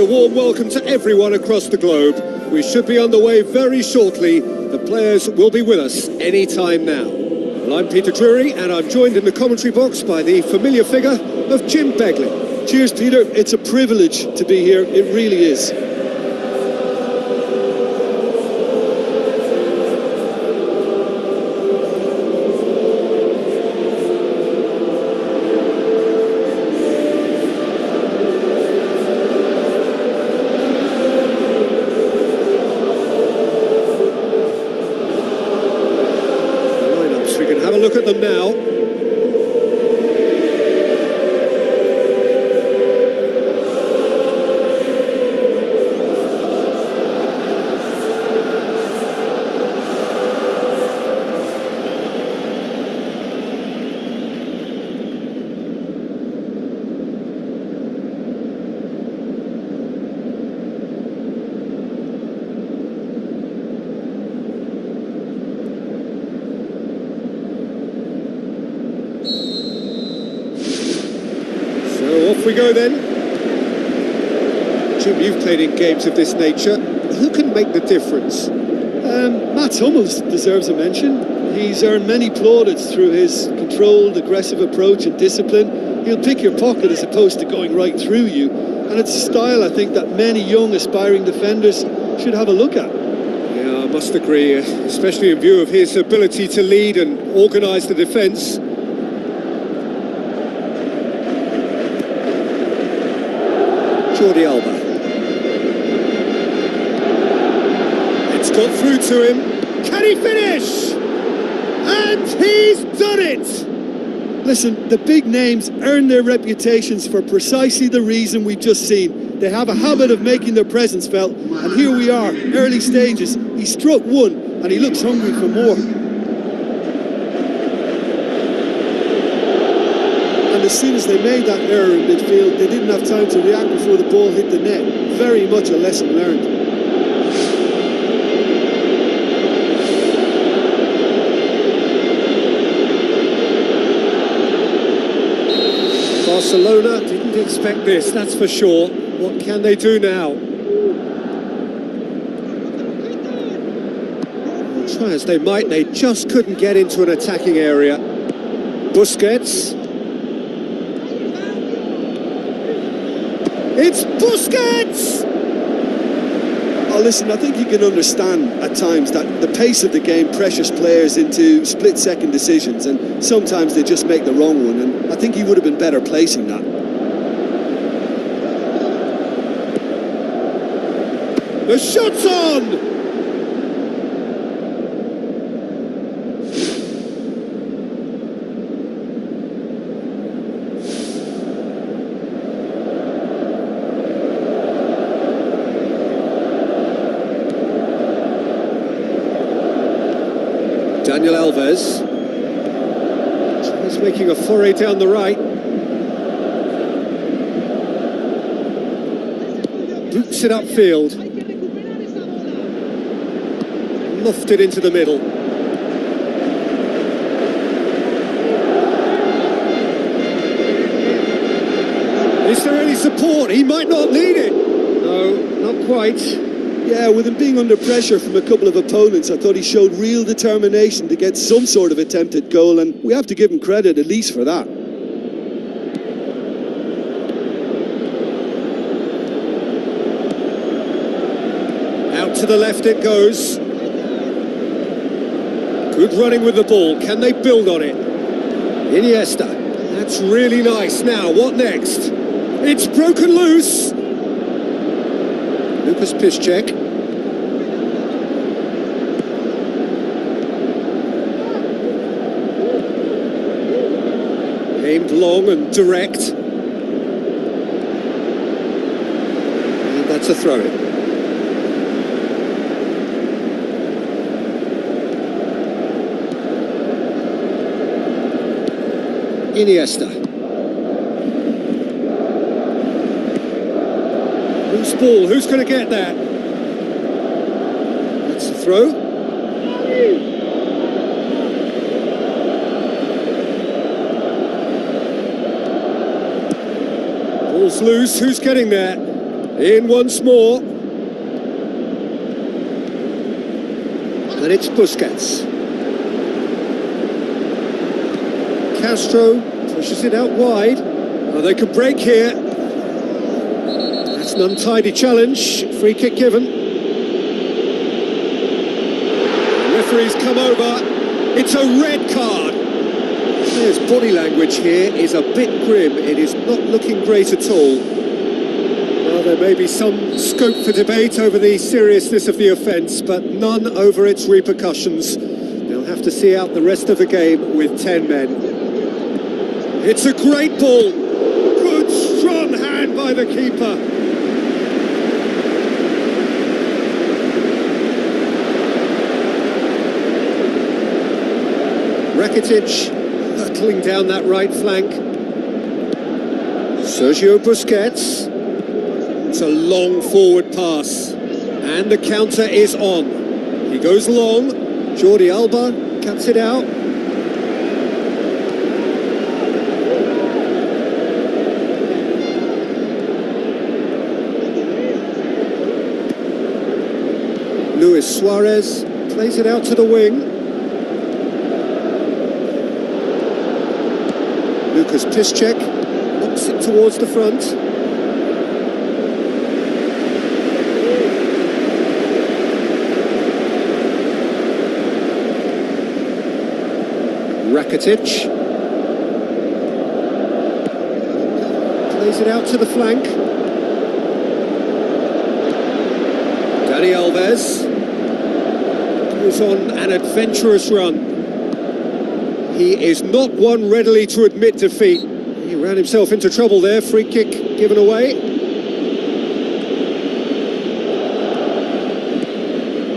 a warm welcome to everyone across the globe. We should be on the way very shortly. The players will be with us any time now. Well, I'm Peter Drury, and I'm joined in the commentary box by the familiar figure of Jim Begley. Cheers, Peter. It's a privilege to be here. It really is. Have a look at them now. Off we go then. Jim, you've played in games of this nature. Who can make the difference? Mats Hummels deserves a mention. He's earned many plaudits through his controlled, aggressive approach and discipline. He'll pick your pocket as opposed to going right through you. And it's a style, I think, that many young, aspiring defenders should have a look at. Yeah, I must agree, especially in view of his ability to lead and organise the defence. Jordi Alba. It's got through to him. Can he finish? And he's done it! Listen, the big names earn their reputations for precisely the reason we've just seen. They have a habit of making their presence felt, and here we are, early stages. He struck one, and he looks hungry for more. As soon as they made that error in midfield, they didn't have time to react before the ball hit the net. Very much a lesson learned. Barcelona didn't expect this, that's for sure. What can they do now? Well, try as they might, they just couldn't get into an attacking area. Busquets. It's Busquets! Oh, listen, I think you can understand at times that the pace of the game pressures players into split-second decisions, and sometimes they just make the wrong one, and I think he would have been better placing that. The shot's on! Daniel Alves. He's making a foray down the right. Boots it upfield. Lofted into the middle. Is there any support? He might not need it. No, not quite. Yeah, with him being under pressure from a couple of opponents, I thought he showed real determination to get some sort of attempt at goal, and we have to give him credit at least for that. Out to the left it goes. Good running with the ball. Can they build on it? Iniesta. That's really nice. Now, what next? It's broken loose. Lucas Piszczek. Aimed long and direct. And that's a throw-in. Iniesta. Loose ball, who's going to get that? That's the throw. Ball's loose, who's getting there? In once more. And it's Busquets. Castro pushes it out wide. Oh, they could break here. That's an untidy challenge. Free kick given. The referee's come over. It's a red card. His body language here is a bit grim. It is not looking great at all. Well, there may be some scope for debate over the seriousness of the offence, but none over its repercussions. They'll have to see out the rest of the game with 10 men. It's a great ball. Good, strong hand by the keeper. Rakitic hurtling down that right flank. Sergio Busquets. It's a long forward pass. And the counter is on. He goes long. Jordi Alba cuts it out. Luis Suarez plays it out to the wing. Lucas Piszczek knocks it towards the front. Rakitic plays it out to the flank. Dani Alves goes on an adventurous run. He is not one readily to admit defeat. He ran himself into trouble there. Free kick given away.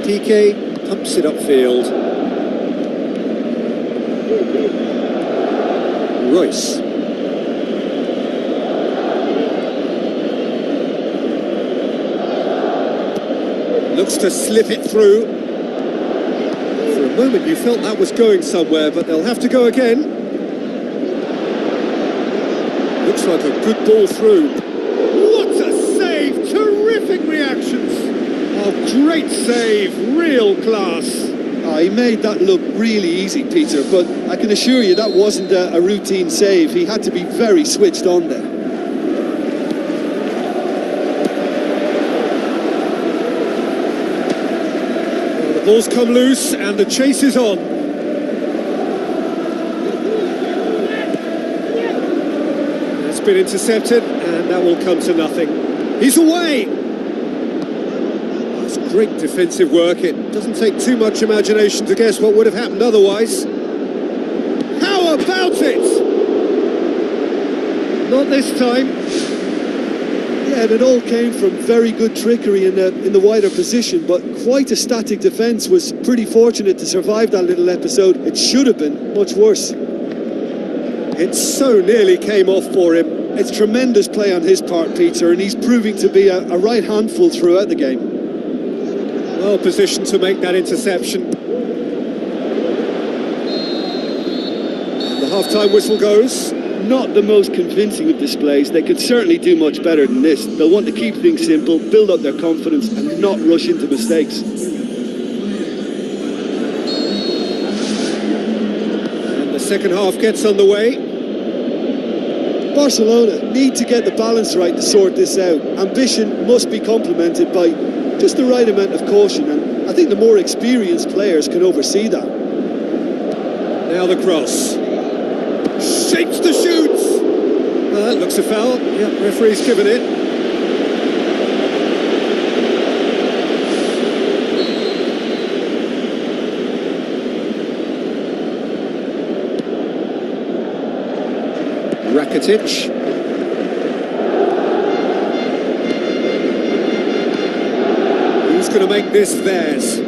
Piqué pumps it upfield. Royce. Looks to slip it through. For a moment you felt that was going somewhere, but they'll have to go again. Looks like a good ball through. What a save! Terrific reactions! Oh, great save, real class. He made that look really easy, Peter, but I can assure you that wasn't a routine save. He had to be very switched on there. The ball's come loose and the chase is on. It's been intercepted and that will come to nothing. He's away! That's great defensive work. It doesn't take too much imagination to guess what would have happened otherwise. How about it? Not this time. Yeah, and it all came from very good trickery in the wider position, but quite a static defence. Was pretty fortunate to survive that little episode. It should have been much worse. It so nearly came off for him. It's tremendous play on his part, Peter, and he's proving to be a right handful throughout the game. Well positioned to make that interception. And the half-time whistle goes. Not the most convincing of displays. They could certainly do much better than this. They'll want to keep things simple, build up their confidence and not rush into mistakes. And the second half gets underway. Barcelona need to get the balance right to sort this out. Ambition must be complemented by just the right amount of caution, and I think the more experienced players can oversee that. Now the cross. Shapes the shoots! Well, that looks a foul. Yeah, referee's given it. Rakitic. Who's going to make this theirs?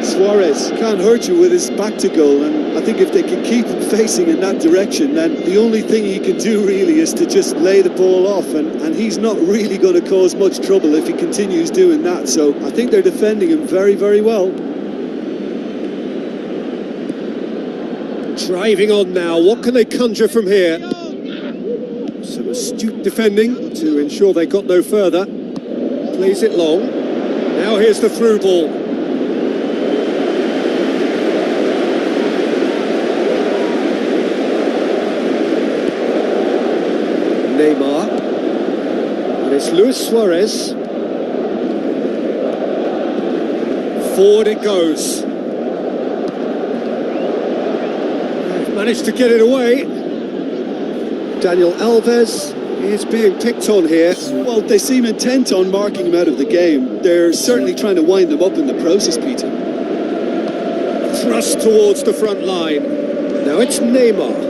Suarez can't hurt you with his back to goal, and I think if they can keep him facing in that direction, then the only thing he can do really is to just lay the ball off, and he's not really going to cause much trouble if he continues doing that. So I think they're defending him very, very well. Driving on now, what can they conjure from here? Some astute defending to ensure they got no further. Plays it long. Now here's the through ball. Neymar. And it's Luis Suarez. Forward it goes. Managed to get it away. Daniel Alves is being picked on here. Well, they seem intent on marking him out of the game. They're certainly trying to wind him up in the process, Peter. Thrust towards the front line. Now it's Neymar.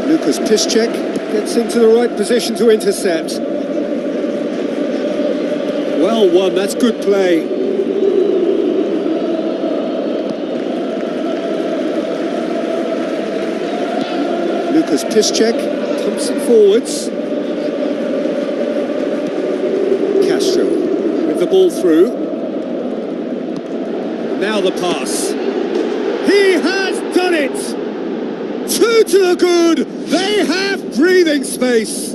Lucas Piszczek gets into the right position to intercept. Well won, that's good play. Lucas Piszczek pumps it forwards. Castro with the ball through. Now the pass. He has done it! Two to the good! They have breathing space!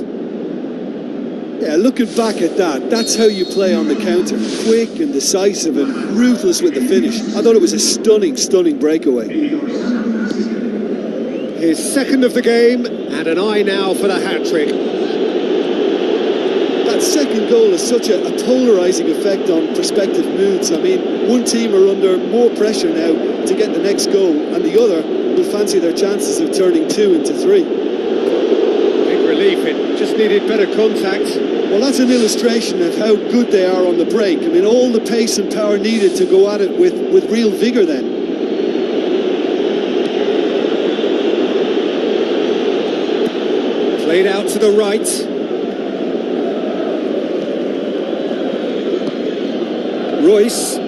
Yeah, looking back at that, that's how you play on the counter. Quick and decisive and ruthless with the finish. I thought it was a stunning, stunning breakaway. His second of the game, and an eye now for the hat-trick. That second goal has such a polarising effect on prospective moods. I mean, one team are under more pressure now to get the next goal, and the other will fancy their chances of turning 2 into 3. Big relief, it just needed better contact. Well, that's an illustration of how good they are on the break. I mean, all the pace and power needed to go at it with real vigour then. Played out to the right. Royce.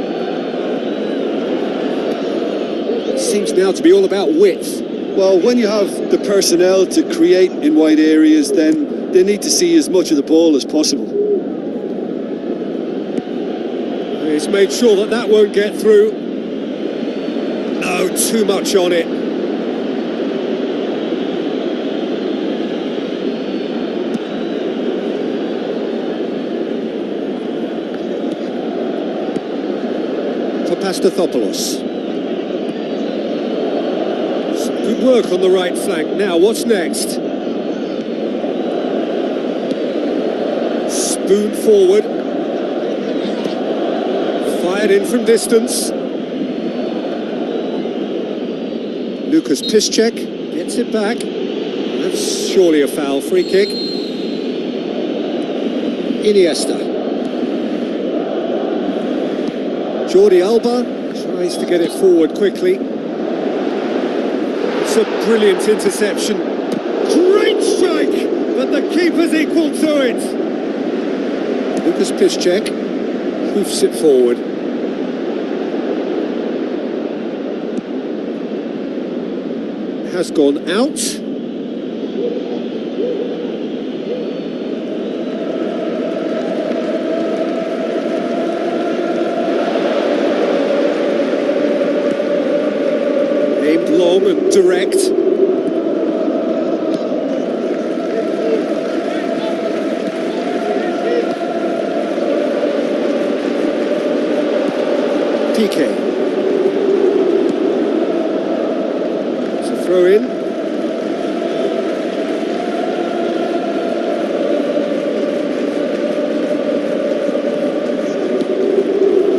Seems now to be all about width. Well, when you have the personnel to create in wide areas, then they need to see as much of the ball as possible. He's made sure that that won't get through. No, too much on it. Papastathopoulos. Some good work on the right flank. Now, what's next? Spoon forward. Fired in from distance. Lucas Piszczek gets it back. That's surely a foul. Free kick. Iniesta. Jordi Alba tries to get it forward quickly. It's a brilliant interception. Great strike, but the keeper's equal to it. Lucas Piszczek hoofs it forward. Has gone out. Long and direct. PK. It's a throw in.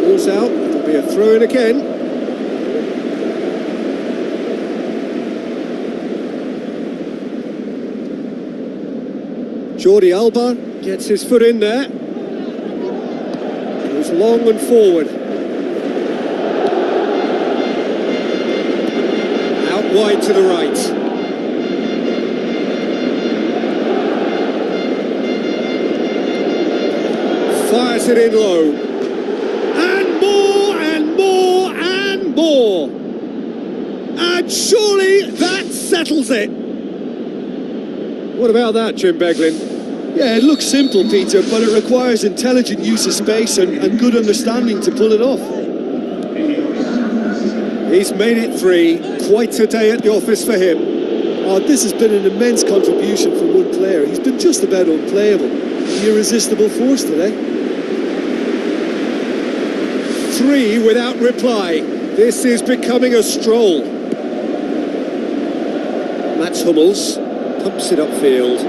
Ball's out. It'll be a throw in again. Jordi Alba gets his foot in there. Goes long and forward. Out wide to the right. Fires it in low. And more and more and more. And surely that settles it. What about that, Jim Beglin? Yeah, it looks simple, Peter, but it requires intelligent use of space and good understanding to pull it off. He's made it 3. Quite a day at the office for him. Oh, this has been an immense contribution from one player. He's been just about unplayable. The irresistible force today. 3 without reply. This is becoming a stroll. Mats Hummels pumps it upfield.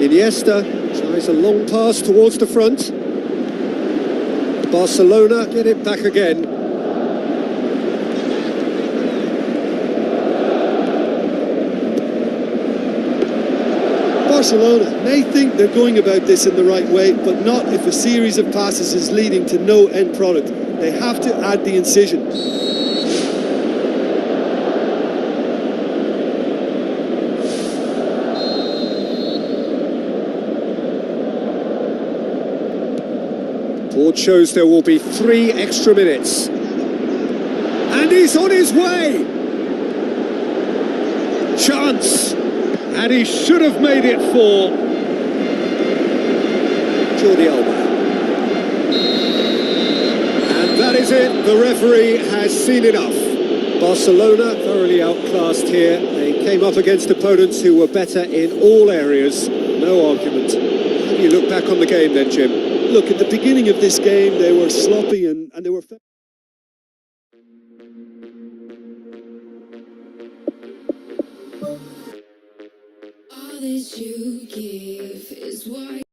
Iniesta tries a long pass towards the front. Barcelona get it back again. Barcelona may think they're going about this in the right way, but not if a series of passes is leading to no end product. They have to add the incision. Board shows there will be 3 extra minutes. And he's on his way! Chance! And he should have made it 4. Jordi Alba. And that is it. The referee has seen enough. Barcelona thoroughly outclassed here. They came up against opponents who were better in all areas. No argument. How do you look back on the game then, Jim? Look, at the beginning of this game, they were sloppy and they were... All that you give is why